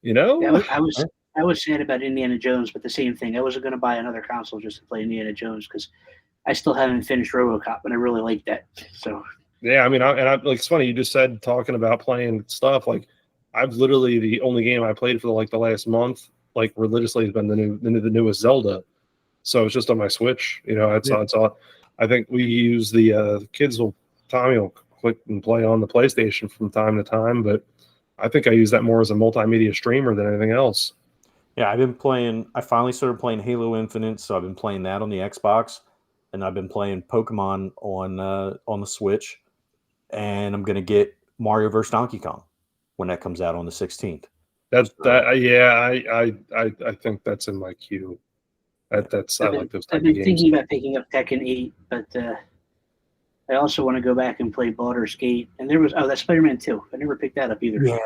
Yeah, I was sad about Indiana Jones, but the same thing. I wasn't going to buy another console just to play Indiana Jones because I still haven't finished RoboCop, and I really like that. So yeah, I mean, it's funny you just said talking about playing stuff. Like, I've literally the only game I played for the last month, like religiously, has been the newest Zelda. So it's just on my Switch. It's all. I think we use the kids Tommy will click and play on the PlayStation from time to time, but I think I use that more as a multimedia streamer than anything else. Yeah, I finally started playing Halo Infinite, so I've been playing that on the Xbox, and I've been playing Pokemon on the Switch, and I'm gonna get Mario vs. Donkey Kong when that comes out on the 16th. I think that's in my queue. I like those type I've of been games. thinking about picking up Tekken 8, but I also want to go back and play Baldur's Gate. And there was that's Spider-Man 2. I never picked that up either.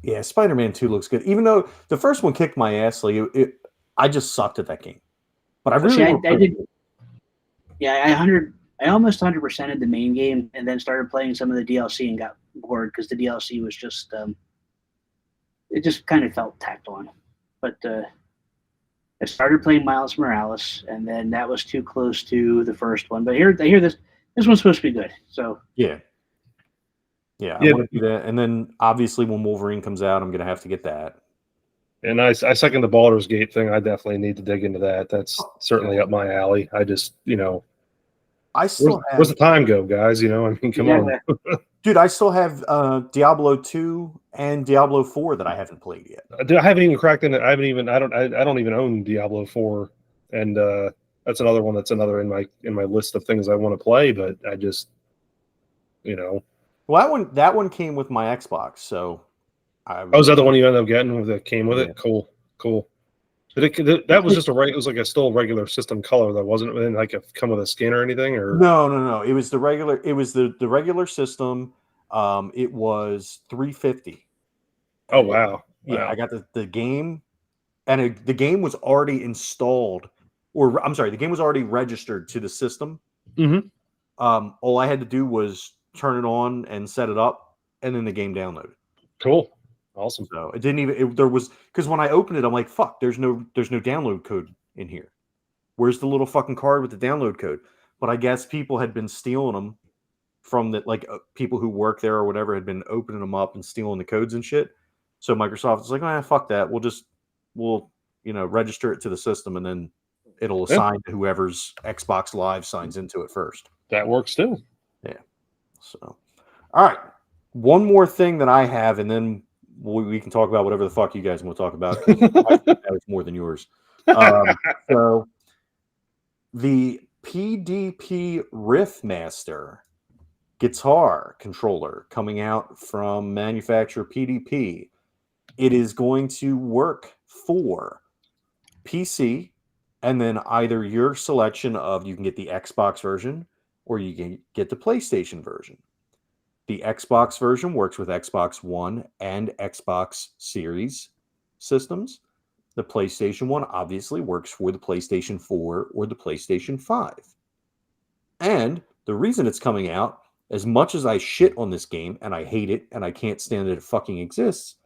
Yeah, Spider-Man 2 looks good. Even though the first one kicked my ass, like I just sucked at that game. But I really want to play it. Yeah, I almost 100%ed the main game and then started playing some of the DLC and got bored because the DLC was just it just kind of felt tacked on. But I started playing Miles Morales, and then that was too close to the first one. But I hear this one's supposed to be good. So yeah, I want to do that. And then obviously when Wolverine comes out, I'm gonna have to get that. And I second the Baldur's Gate thing. I definitely need to dig into that. That's certainly up my alley. I just, I still where's the time go, guys? I mean, come on. Dude, I still have Diablo 2 and Diablo 4 that I haven't played yet. I haven't even cracked into. I don't even own Diablo 4, and that's another one that's in my list of things I want to play. But I just, Well, that one came with my Xbox, so. Was that the one you ended up getting that came with it? Cool. That was just it was like a still regular system color that wasn't like come with a skin or anything, or no. It was the regular. It was the regular system. It was $350. Oh wow! Yeah, I got the game, and the game was already installed, or I'm sorry, the game was already registered to the system. Mm-hmm. All I had to do was turn it on and set it up, and then the game downloaded. Cool. Awesome. So it didn't even there was because when I opened it, I'm like, fuck, there's no download code in here. Where's the little fucking card with the download code? But I guess people had been stealing them from people who work there or whatever had been opening them up and stealing the codes and shit. So Microsoft is like, fuck that. We'll register it to the system and then it'll assign to whoever's Xbox Live signs into it first. That works too. Yeah. So, all right. One more thing that I have, and then we can talk about whatever the fuck you guys want to talk about. I think that was more than yours. So the PDP Riffmaster guitar controller coming out from manufacturer PDP. It is going to work for PC, and then either your selection of you can get the Xbox version or you can get the PlayStation version. The Xbox version works with Xbox One and Xbox Series systems. The PlayStation One obviously works for the PlayStation 4 or the PlayStation 5. And the reason it's coming out, as much as I shit on this game and I hate it and I can't stand that it fucking exists,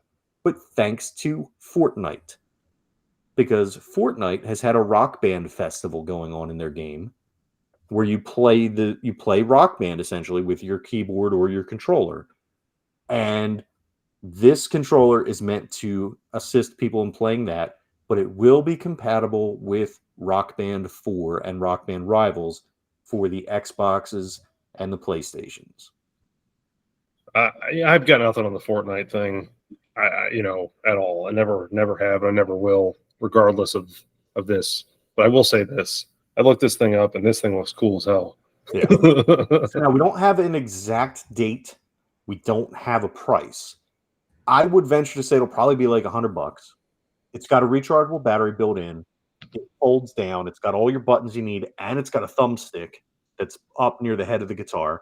but thanks to Fortnite. Because Fortnite has had a Rock Band festival going on in their game where you play Rock Band essentially with your keyboard or your controller. And this controller is meant to assist people in playing that, but it will be compatible with Rock Band 4 and Rock Band Rivals for the Xboxes and the PlayStations. I've got nothing on the Fortnite thing, at all. I never have, I never will, regardless of this. But I will say this: I looked this thing up, and this thing looks cool as hell. Yeah. So now we don't have an exact date. We don't have a price. I would venture to say it'll probably be like $100. It's got a rechargeable battery built in. It folds down. It's got all your buttons you need, and it's got a thumbstick that's up near the head of the guitar.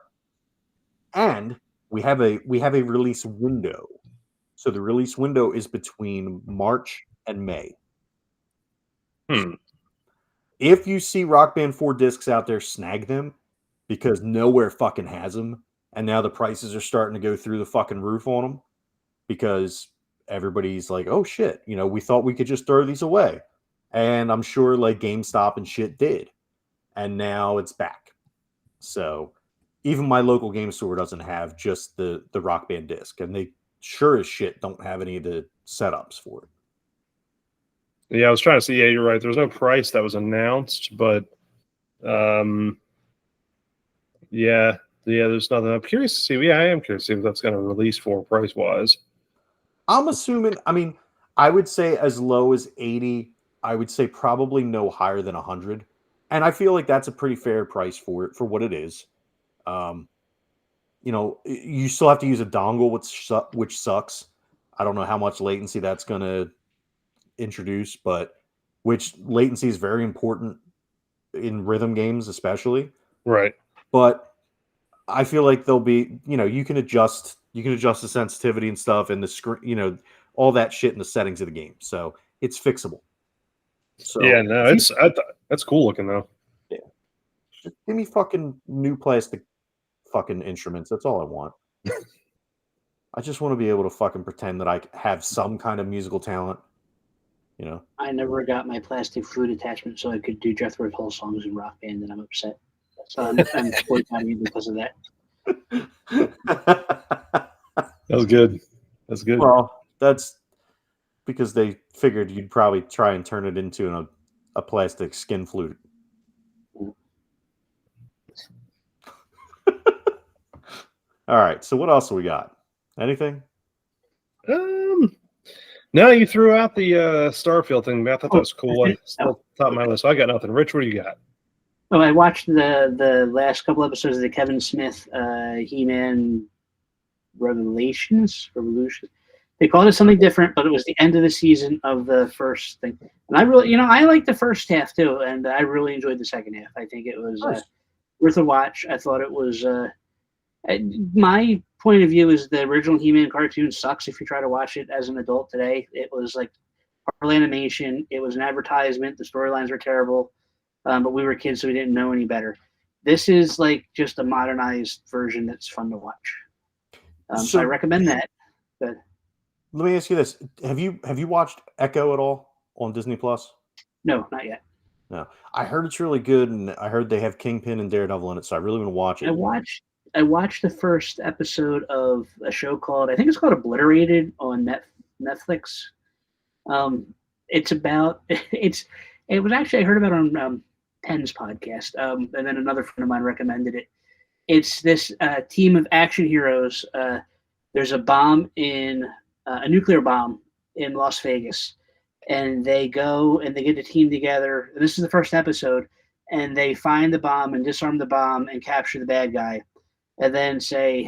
And we have a release window. So the release window is between March and May. If you see Rock Band 4 discs out there, snag them because nowhere fucking has them. And now the prices are starting to go through the fucking roof on them because everybody's like, oh shit, we thought we could just throw these away. And I'm sure like GameStop and shit did. And now it's back. So even my local game store doesn't have just the Rock Band disc. And they sure as shit don't have any of the setups for it. Yeah, I was trying to see. Yeah, you're right. There's no price that was announced, but there's nothing. I'm curious to see. Yeah, I am curious to see what that's going to release for price wise. I'm assuming. I mean, I would say as low as 80. I would say probably no higher than 100. And I feel like that's a pretty fair price for it, for what it is. You still have to use a dongle, which sucks. I don't know how much latency that's going to introduce, but which latency is very important in rhythm games, especially. Right. But I feel like there'll be, you can adjust the sensitivity and stuff and the screen, all that shit in the settings of the game. So it's fixable. So yeah, no, that's cool looking though. Yeah. Just give me fucking new plastic fucking instruments. That's all I want. I just want to be able to fucking pretend that I have some kind of musical talent. I never got my plastic flute attachment so I could do Jethro Tull songs in Rock Band, and I'm upset. So I'm boycotting you because of that. That was good. That's good. Well, that's because they figured you'd probably try and turn it into a plastic skin flute. All right. So what else do we got? Anything? No, you threw out the Starfield thing. I thought that was cool. It's still top of my list. I got nothing. Rich, what do you got? Oh, I watched the last couple episodes of the Kevin Smith He-Man Revolution. They called it something different, but it was the end of the season of the first thing. And I really, I liked the first half too, and I really enjoyed the second half. I think it was worth a watch. I thought it was. My point of view is the original He-Man cartoon sucks if you try to watch it as an adult today. It was like horrible animation. It was an advertisement. The storylines were terrible, but we were kids, so we didn't know any better. This is like just a modernized version that's fun to watch. So I recommend that. But let me ask you this: Have you watched Echo at all on Disney Plus? No, not yet. No, I heard it's really good, and I heard they have Kingpin and Daredevil in it, so I really want to watch it. I watched the first episode of a show called, I think it's called Obliterated on Netflix. It's about it was actually, I heard about it on Pen's podcast, and then another friend of mine recommended it. It's this team of action heroes. There's a bomb a nuclear bomb in Las Vegas, and they go and they get a team together. And this is the first episode, and they find the bomb and disarm the bomb and capture the bad guy. And then say,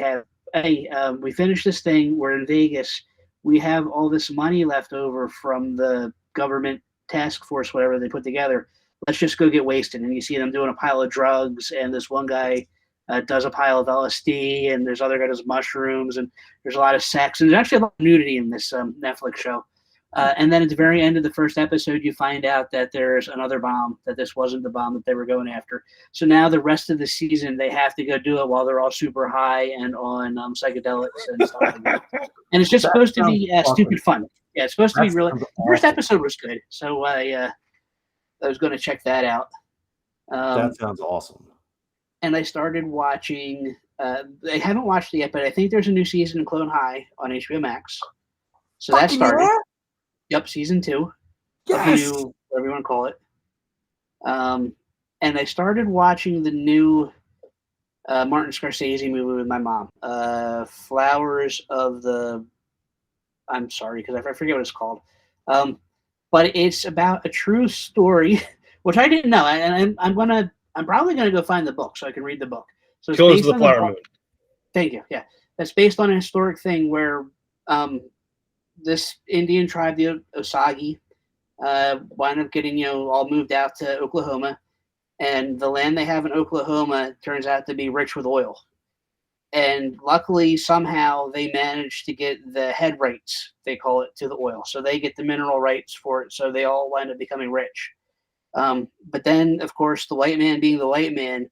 hey, we finished this thing. We're in Vegas. We have all this money left over from the government task force, whatever they put together. Let's just go get wasted. And you see them doing a pile of drugs, and this one guy does a pile of LSD, and there's other guy does mushrooms, and there's a lot of sex. And there's actually a lot of nudity in this Netflix show. And then at the very end of the first episode, you find out that there's another bomb, that this wasn't the bomb that they were going after. So now the rest of the season, they have to go do it while they're all super high and on psychedelics and stuff like that. And it's just supposed to be stupid fun. Yeah, it's supposed to be really. The first episode was good, so I was going to check that out. That sounds awesome. And I started watching. I haven't watched it yet, but I think there's a new season of Clone High on HBO Max. So that started. Yeah. Yep, season 2. Yes. Whatever you want to call it. And I started watching the new Martin Scorsese movie with my mom. Flowers of the. I'm sorry, because I forget what it's called. But it's about a true story, which I didn't know, and I'm probably gonna go find the book so I can read the book. So it's Killers of the Flower Moon. Thank you. Yeah, that's based on a historic thing where this Indian tribe, the Osage, wound up getting all moved out to Oklahoma, and the land they have in Oklahoma turns out to be rich with oil. And luckily, somehow, they managed to get the head rights, they call it, to the oil. So they get the mineral rights for it, so they all wind up becoming rich. But then, of course, the white man, being the white man,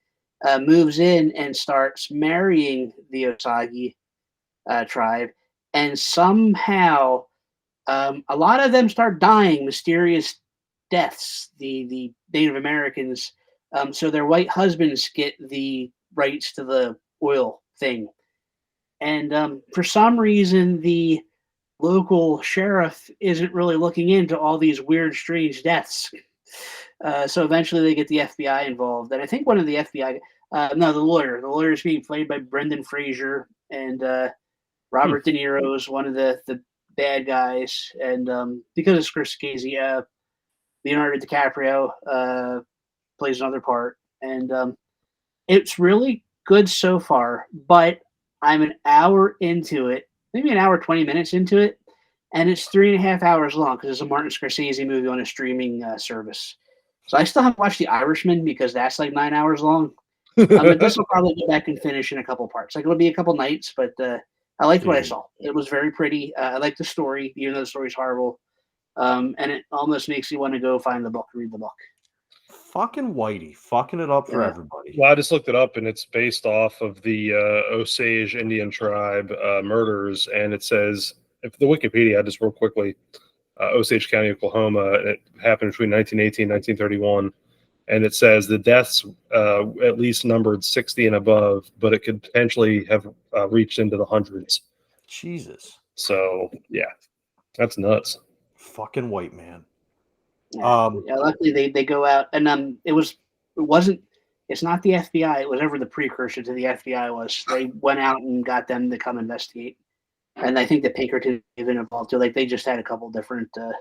moves in and starts marrying the Osage tribe. And somehow, a lot of them start dying mysterious deaths, the Native Americans. So their white husbands get the rights to the oil thing. And for some reason, the local sheriff isn't really looking into all these weird, strange deaths. So eventually they get the FBI involved. And I think one of the FBI, the lawyer. The lawyer is being played by Brendan Fraser, and Robert De Niro is one of the bad guys, and because of Scorsese, Leonardo DiCaprio plays another part, and it's really good so far. But I'm an hour into it, maybe an hour 20 minutes into it, and it's 3.5 hours long because it's a Martin Scorsese movie on a streaming service. So I still haven't watched The Irishman because that's like 9 hours long. But this will probably go back and finish in a couple parts. Like it'll be a couple nights, but I liked what I saw. It was very pretty. I liked the story, even though the story's horrible. And it almost makes you want to go find the book, read the book. Fucking Whitey, fucking it up for everybody. Well, I just looked it up, and it's based off of the Osage Indian tribe murders, and it says, if the Wikipedia, just real quickly, Osage County, Oklahoma, and it happened between 1918 and 1931, and it says the deaths at least numbered 60 and above, but it could potentially have reached into the hundreds. Jesus. So, yeah, that's nuts. Fucking white man. Yeah, luckily they go out, and it's not the FBI. It was ever the precursor to the FBI was. They went out and got them to come investigate, and I think the Pinkerton even involved too. Like they just had a couple different. It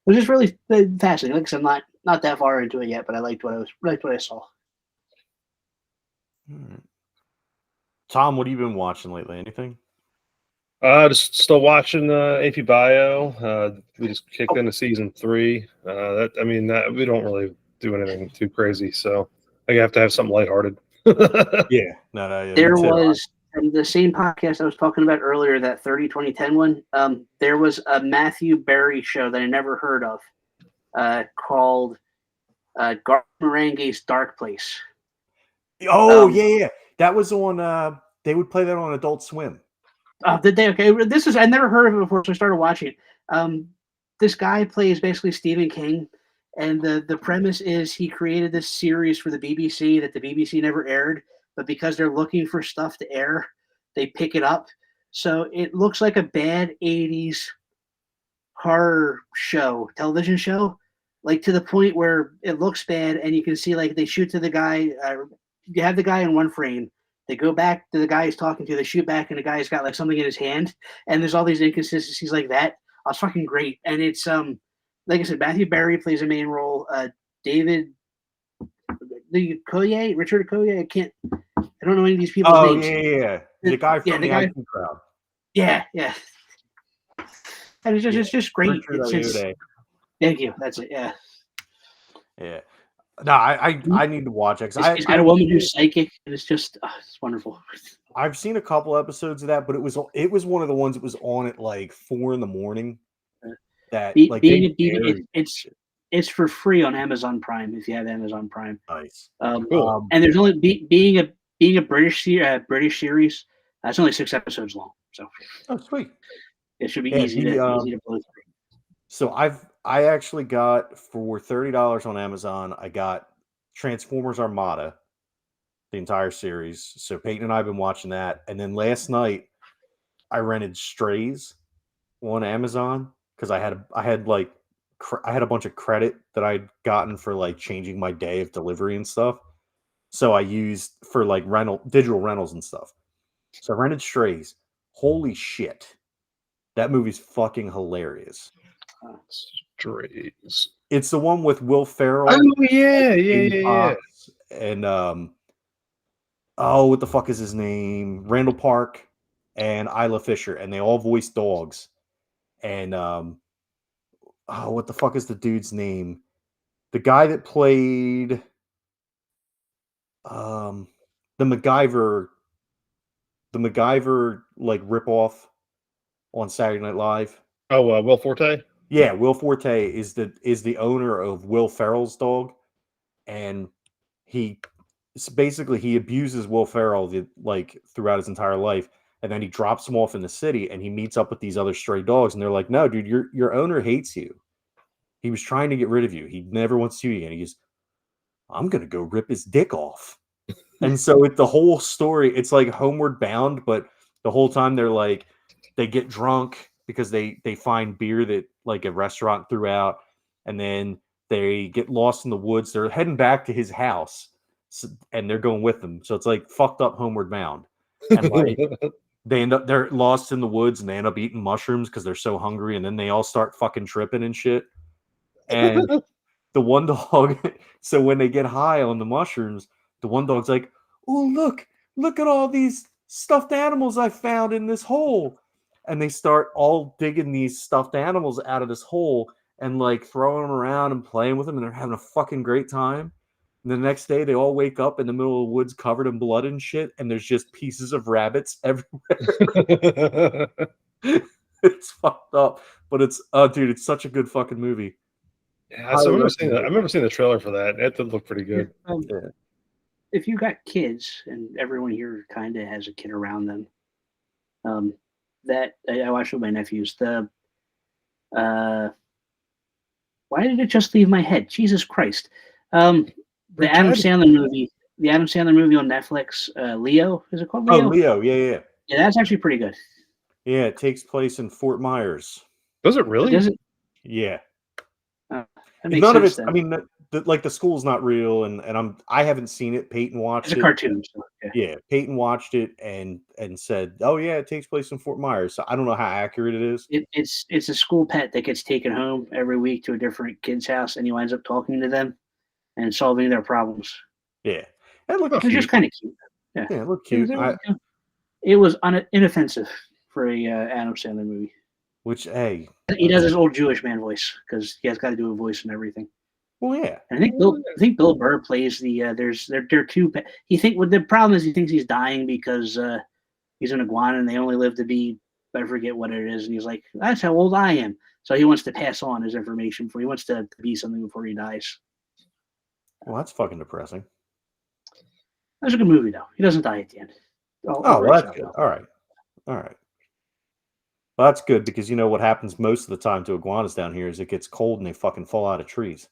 was just really fascinating. Like I'm not that far into it yet, but I liked what I saw. Tom, what have you been watching lately? Anything? Just still watching AP Bio. We just kicked into season 3. We don't really do anything too crazy, so I have to have something lighthearted. Yeah, no. There was from the same podcast I was talking about earlier, that 30-20-10 one. There was a Matthew Berry show that I never heard of, called Garth Marenghi's Dark Place. Oh yeah. That was on. They would play that on Adult Swim. Did they? Okay, I never heard of it before, so I started watching it. This guy plays basically Stephen King, and the premise is he created this series for the BBC that the BBC never aired, but because they're looking for stuff to air, they pick it up. So it looks like a bad 80s horror show, television show, like to the point where it looks bad, and you can see like they shoot to the guy. You have the guy in one frame. They go back to the guy he's talking to. They shoot back, and the guy's got like something in his hand. And there's all these inconsistencies like that. It's fucking great. And it's like I said, Matthew Berry plays a main role. Richard Okoye. I don't know any of these people's names. Yeah. The guy from the IT Crowd. Yeah. And it's just great. Thank you. That's it. Yeah. Yeah. No, I need to watch it. He's got a woman who's psychic, and it's just it's wonderful. I've seen a couple episodes of that, but it was one of the ones that was on at like 4 a.m. That it's for free on Amazon Prime if you have Amazon Prime. Nice. Cool. And there's only being a British series. It's only 6 episodes long. So sweet. It should be easy to blow through. So I actually got for $30 on Amazon. I got Transformers Armada, the entire series. So Peyton and I have been watching that, and then last night I rented Strays on Amazon because I had a bunch of credit that I'd gotten for like changing my day of delivery and stuff. So I used for like digital rentals and stuff. So I rented Strays. Holy shit, that movie's fucking hilarious. Strays. It's the one with Will Ferrell. Oh yeah. And what the fuck is his name? Randall Park and Isla Fisher, and they all voice dogs. And what the fuck is the dude's name? The guy that played the MacGyver like ripoff on Saturday Night Live. Oh, Will Forte. Yeah, Will Forte is the owner of Will Ferrell's dog, and he abuses Will Ferrell throughout his entire life, and then he drops him off in the city, and he meets up with these other stray dogs, and they're like, "No, dude, your owner hates you. He was trying to get rid of you. He never wants to see you again." He goes, "I'm gonna go rip his dick off," and so the whole story, it's like Homeward Bound, but the whole time they get drunk because they find beer that like a restaurant threw out, and then they get lost in the woods. They're heading back to his house, and they're going with them. So it's like fucked up Homeward Bound. And like they're lost in the woods and they end up eating mushrooms because they're so hungry, and then they all start fucking tripping and shit. And the one dog, so when they get high on the mushrooms, the one dog's like, "Oh, look at all these stuffed animals I found in this hole." And they start all digging these stuffed animals out of this hole and like throwing them around and playing with them, and they're having a fucking great time. And the next day, they all wake up in the middle of the woods covered in blood and shit, and there's just pieces of rabbits everywhere. It's fucked up, but it's dude, it's such a good fucking movie. Yeah, so I remember seeing the trailer for that. It did look pretty good. If you got kids, and everyone here kind of has a kid around them, that I watched with my nephews. Why did it just leave my head? Jesus Christ! The Adam Sandler movie on Netflix, Leo, is it called Leo? Oh, Leo, yeah. Yeah, that's actually pretty good. Yeah, it takes place in Fort Myers. Does it really? Does it? Yeah. None of it. I mean, the school's not real, and I haven't seen it. Peyton watched it. It's a cartoon. So, yeah, Peyton watched it and said, "Oh yeah, it takes place in Fort Myers." So I don't know how accurate it is. It's a school pet that gets taken home every week to a different kid's house, and he winds up talking to them and solving their problems. Yeah, it was just kind of cute. Yeah, it looked cute. It was inoffensive for a Adam Sandler movie. Which, hey, he does his old Jewish man voice because he has got to do a voice and everything. Well, yeah. And I think Bill Burr plays the. They're two. The problem is he thinks he's dying because he's an iguana and they only live to be, I forget what it is, and he's like, that's how old I am. So he wants to pass on his information before he wants to be something before he dies. Well, that's fucking depressing. That's a good movie though. He doesn't die at the end. Well, that's good. All right. Well, that's good because you know what happens most of the time to iguanas down here is it gets cold and they fucking fall out of trees.